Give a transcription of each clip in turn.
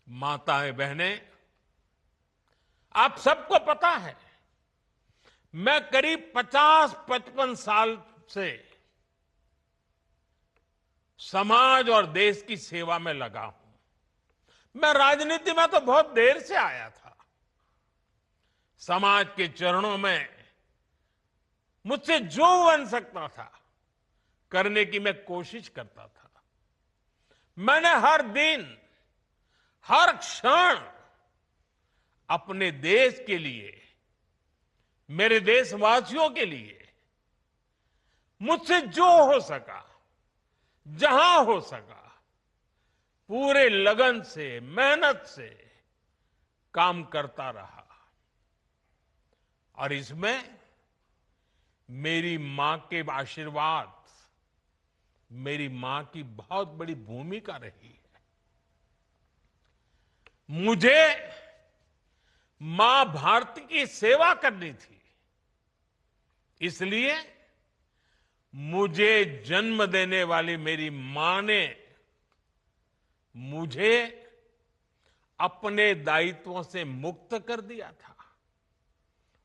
माताएं बहनें, आप सबको पता है मैं करीब 50-55 साल से समाज और देश की सेवा में लगा हूं। मैं राजनीति में तो बहुत देर से आया था। समाज के चरणों में मुझसे जो बन सकता था करने की मैं कोशिश करता था। मैंने हर दिन हर क्षण अपने देश के लिए, मेरे देशवासियों के लिए मुझसे जो हो सका, जहां हो सका, पूरे लगन से, मेहनत से काम करता रहा। और इसमें मेरी मां के आशीर्वाद, मेरी मां की बहुत बड़ी भूमिका रही है। मुझे मां भारती की सेवा करनी थी, इसलिए मुझे जन्म देने वाली मेरी मां ने मुझे अपने दायित्वों से मुक्त कर दिया था।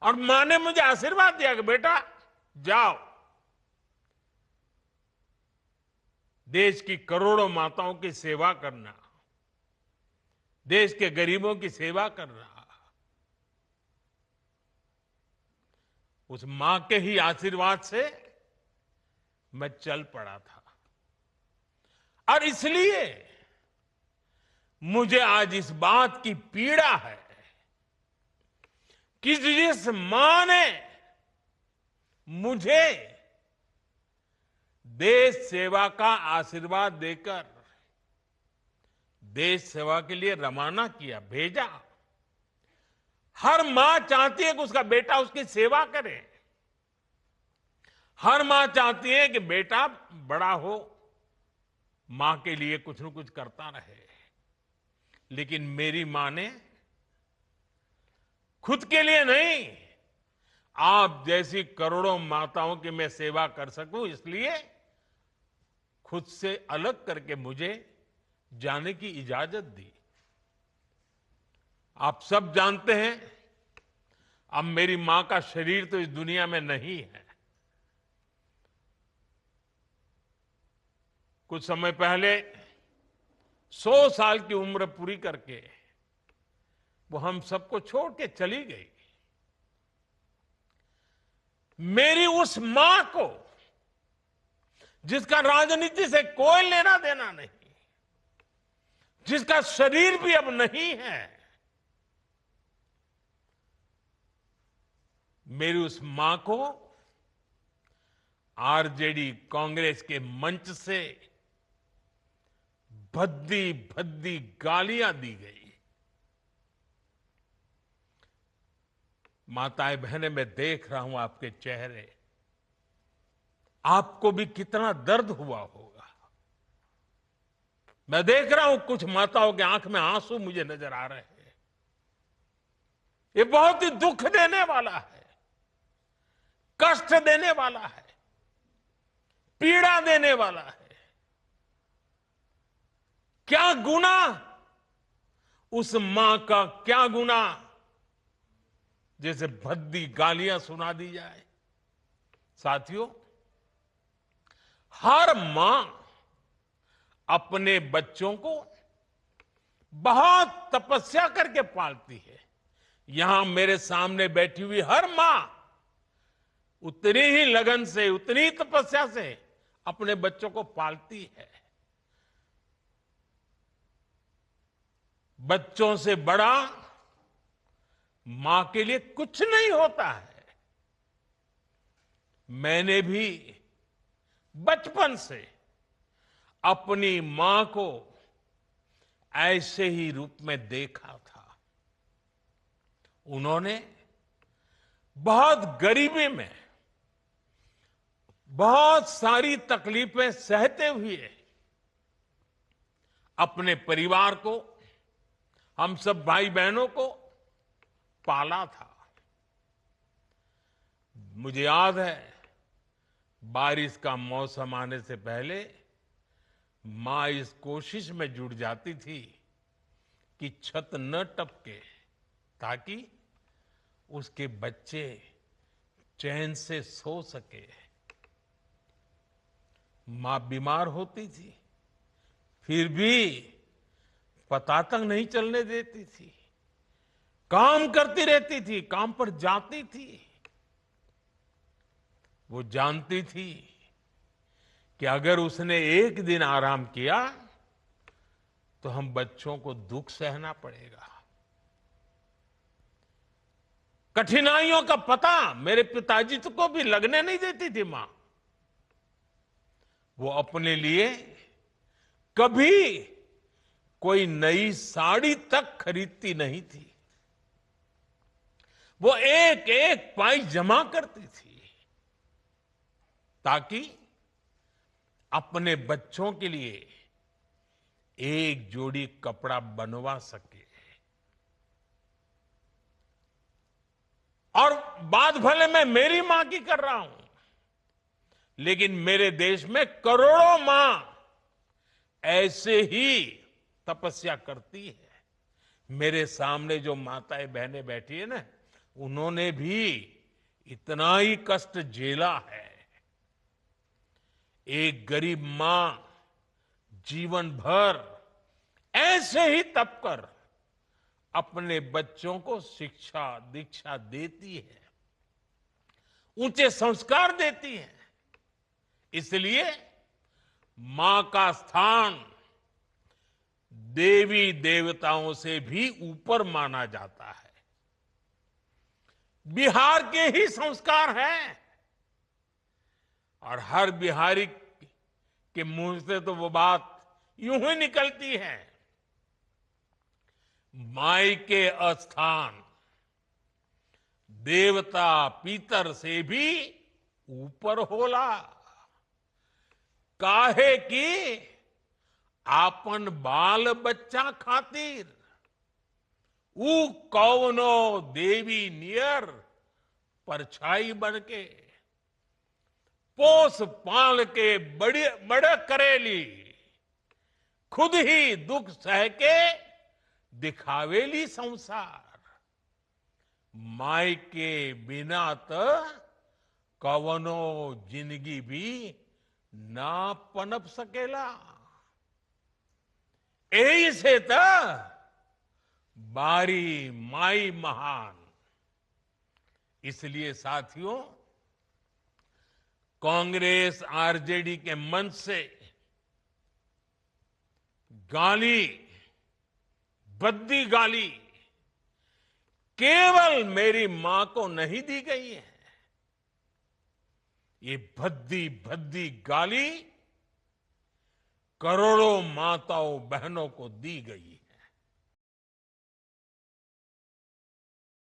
और मां ने मुझे आशीर्वाद दिया कि बेटा जाओ, देश की करोड़ों माताओं की सेवा करना, देश के गरीबों की सेवा करना। उस मां के ही आशीर्वाद से मैं चल पड़ा था। और इसलिए मुझे आज इस बात की पीड़ा है कि जिस मां ने मुझे देश सेवा का आशीर्वाद देकर देश सेवा के लिए रवाना किया, भेजा, हर मां चाहती है कि उसका बेटा उसकी सेवा करे। हर मां चाहती है कि बेटा बड़ा हो, मां के लिए कुछ न कुछ करता रहे। लेकिन मेरी मां ने खुद के लिए नहीं, आप जैसी करोड़ों माताओं की मैं सेवा कर सकूं, इसलिए खुद से अलग करके मुझे जाने की इजाजत दी। आप सब जानते हैं, अब मेरी मां का शरीर तो इस दुनिया में नहीं है। कुछ समय पहले 100 साल की उम्र पूरी करके वो हम सबको छोड़ के चली गई। मेरी उस मां को, जिसका राजनीति से कोई लेना देना नहीं, जिसका शरीर भी अब नहीं है, मेरी उस मां को आरजेडी कांग्रेस के मंच से भद्दी भद्दी गालियां दी गई। माताएं बहनें, मैं देख रहा हूं आपके चेहरे, आपको भी कितना दर्द हुआ होगा। मैं देख रहा हूं कुछ माताओं के आंख में आंसू मुझे नजर आ रहे हैं। ये बहुत ही दुख देने वाला है, कष्ट देने वाला है, पीड़ा देने वाला है। क्या गुनाह, उस मां का क्या गुनाह जैसे भद्दी गालियां सुना दी जाए। साथियों, हर मां अपने बच्चों को बहुत तपस्या करके पालती है। यहां मेरे सामने बैठी हुई हर मां उतनी ही लगन से, उतनी ही तपस्या से अपने बच्चों को पालती है। बच्चों से बड़ा मां के लिए कुछ नहीं होता है। मैंने भी बचपन से अपनी मां को ऐसे ही रूप में देखा था। उन्होंने बहुत गरीबी में, बहुत सारी तकलीफें सहते हुए अपने परिवार को, हम सब भाई बहनों को पाला था। मुझे याद है, बारिश का मौसम आने से पहले मां इस कोशिश में जुट जाती थी कि छत न टपके, ताकि उसके बच्चे चैन से सो सके। मां बीमार होती थी, फिर भी पता तक नहीं चलने देती थी, काम करती रहती थी, काम पर जाती थी। वो जानती थी कि अगर उसने एक दिन आराम किया तो हम बच्चों को दुख सहना पड़ेगा। कठिनाइयों का पता मेरे पिताजी को भी लगने नहीं देती थी मां। वो अपने लिए कभी कोई नई साड़ी तक खरीदती नहीं थी। वो एक एक पाई जमा करती थी ताकि अपने बच्चों के लिए एक जोड़ी कपड़ा बनवा सके। और बात भले मैं मेरी मां की कर रहा हूं, लेकिन मेरे देश में करोड़ों मां ऐसे ही तपस्या करती है। मेरे सामने जो माताएं बहनें बैठी है ना, उन्होंने भी इतना ही कष्ट झेला है। एक गरीब मां जीवन भर ऐसे ही तप कर अपने बच्चों को शिक्षा दीक्षा देती है, ऊंचे संस्कार देती है। इसलिए मां का स्थान देवी देवताओं से भी ऊपर माना जाता है। बिहार के ही संस्कार हैं, और हर बिहारी के मुंह से तो वो बात यूं ही निकलती है, माई के अस्थान देवता पितर से भी ऊपर होला। काहे की आपन बाल बच्चा खातिर ऊ कौनो देवी नियर परछाई बनके पोस पाल के बड़े करेली, खुद ही दुख सह के दिखावेली संसार। माई के बिना तो कवनो जिंदगी भी ना पनप सकेला। यही से तो बारी माई महान। इसलिए साथियों, कांग्रेस आरजेडी के मंच से गाली, भद्दी गाली केवल मेरी मां को नहीं दी गई है। ये भद्दी भद्दी गाली करोड़ों माताओं बहनों को दी गई है।